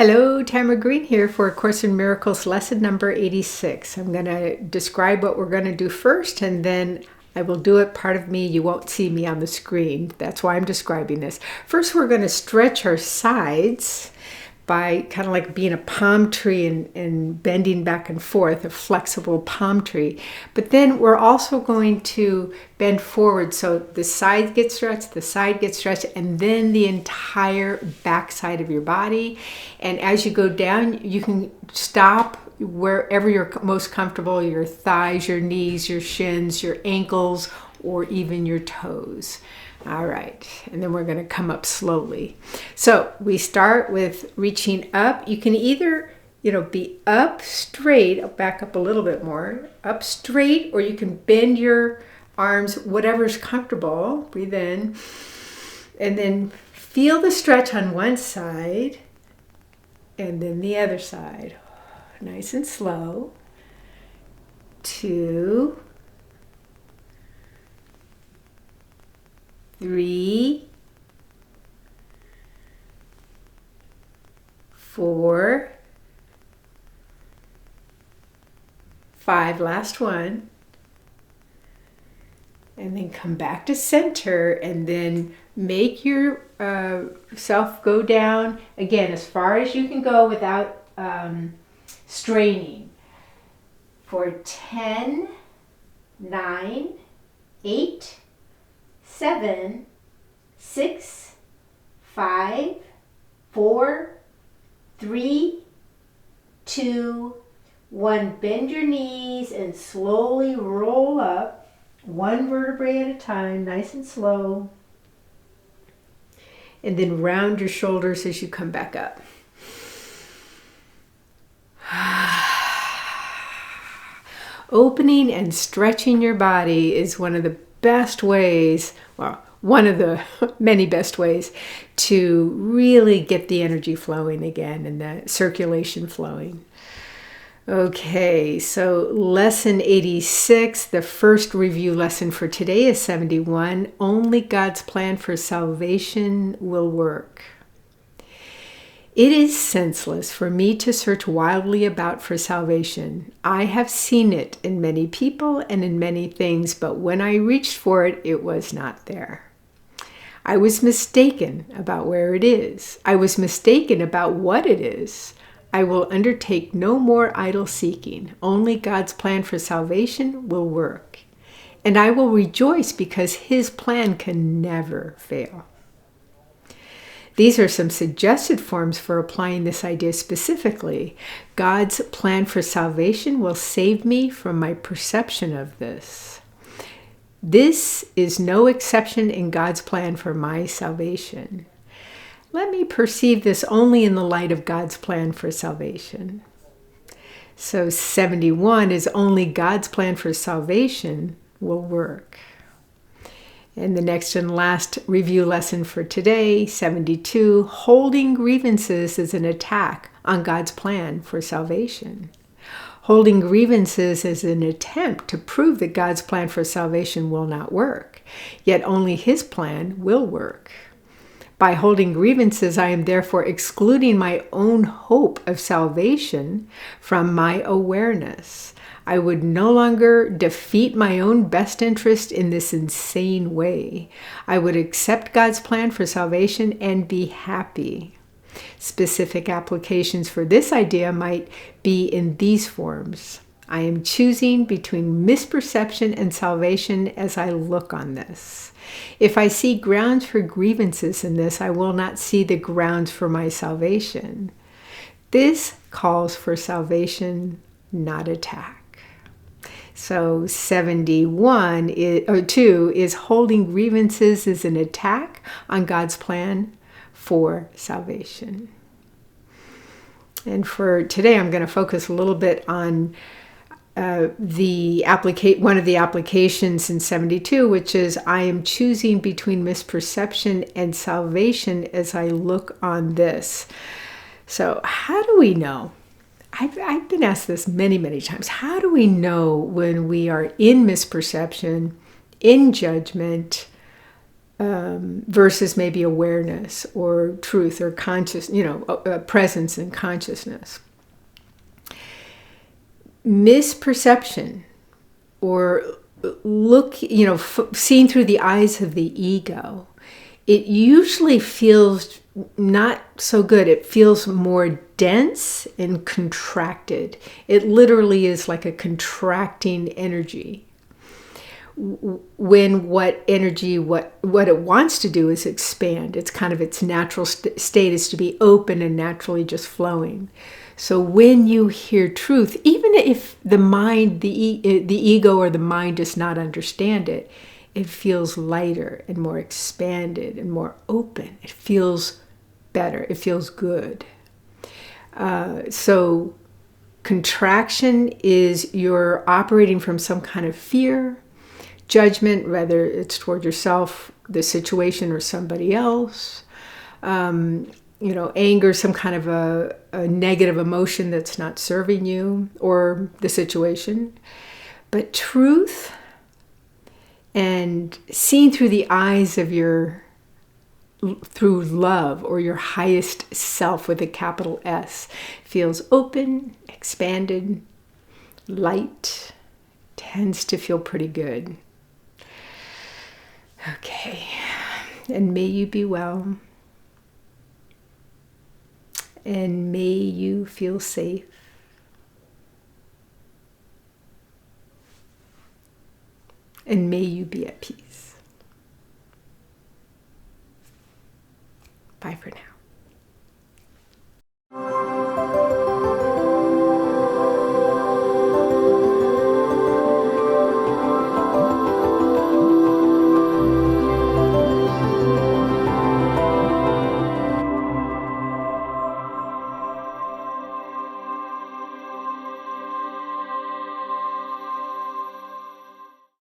Hello, Tamara Green here for A Course in Miracles lesson number 86. I'm going to describe what we're going to do first, and then I will do it part of me. You won't see me on the screen. That's why I'm describing this. First, we're going to stretch our sides by kind of like being a palm tree and bending back and forth, a flexible palm tree. But then we're also going to bend forward so the side gets stretched, the side gets stretched, and then the entire back side of your body. And as you go down, you can stop wherever you're most comfortable, your thighs, your knees, your shins, your ankles, or even your toes. All right, and then we're going to come up slowly. So we start with reaching up. You can either, be up straight. I'll back up a little bit more. Up straight, or you can bend your arms, whatever's comfortable. Breathe in, and then feel the stretch on one side, and then the other side. Nice and slow. 2, 3, 4, 5, last one. And then come back to center, and then make your self go down again as far as you can go without straining. For 10, 9, 8, 7, 6, 5, 4, 3, 2, 1. Bend your knees and slowly roll up, one vertebrae at a time, nice and slow. And then round your shoulders as you come back up. Opening and stretching your body is one of the best ways, one of the many best ways to really get the energy flowing again and the circulation flowing. Okay, so lesson 86, the first review lesson for today is 71. Only God's plan for salvation will work. It is senseless for me to search wildly about for salvation. I have seen it in many people and in many things, but when I reached for it, it was not there. I was mistaken about where it is. I was mistaken about what it is. I will undertake no more idle seeking. Only God's plan for salvation will work. And I will rejoice because His plan can never fail. These are some suggested forms for applying this idea specifically. God's plan for salvation will save me from my perception of this. This is no exception in God's plan for my salvation. Let me perceive this only in the light of God's plan for salvation. So 71 is only God's plan for salvation will work. And the next and last review lesson for today, 72, holding grievances is an attack on God's plan for salvation. Holding grievances is an attempt to prove that God's plan for salvation will not work, yet only His plan will work. By holding grievances, I am therefore excluding my own hope of salvation from my awareness. I would no longer defeat my own best interest in this insane way. I would accept God's plan for salvation and be happy. Specific applications for this idea might be in these forms. I am choosing between misperception and salvation as I look on this. If I see grounds for grievances in this, I will not see the grounds for my salvation. This calls for salvation, not attack. So 71 is holding grievances is an attack on God's plan for salvation. And for today, I'm going to focus a little bit on one of the applications in 72, which is I am choosing between misperception and salvation as I look on this. So how do we know? I've been asked this many, many times. How do we know when we are in misperception, in judgment, versus maybe awareness or truth or conscious, presence and consciousness. Misperception or seen through the eyes of the ego, it usually feels not so good. It feels more dense and contracted. It literally is like a contracting energy. When what it wants to do is expand. It's kind of its natural state is to be open and naturally just flowing. So when you hear truth, even if the mind, the ego or the mind does not understand it, it feels lighter and more expanded and more open. It feels better. It feels good. So contraction is you're operating from some kind of fear, judgment, whether it's toward yourself, the situation, or somebody else. Anger, some kind of a negative emotion that's not serving you or the situation. But truth and seen through the eyes of through love or your highest self with a capital S feels open, expanded, light, tends to feel pretty good. Okay, and may you be well, and may you feel safe, and may you be at peace. Bye for now.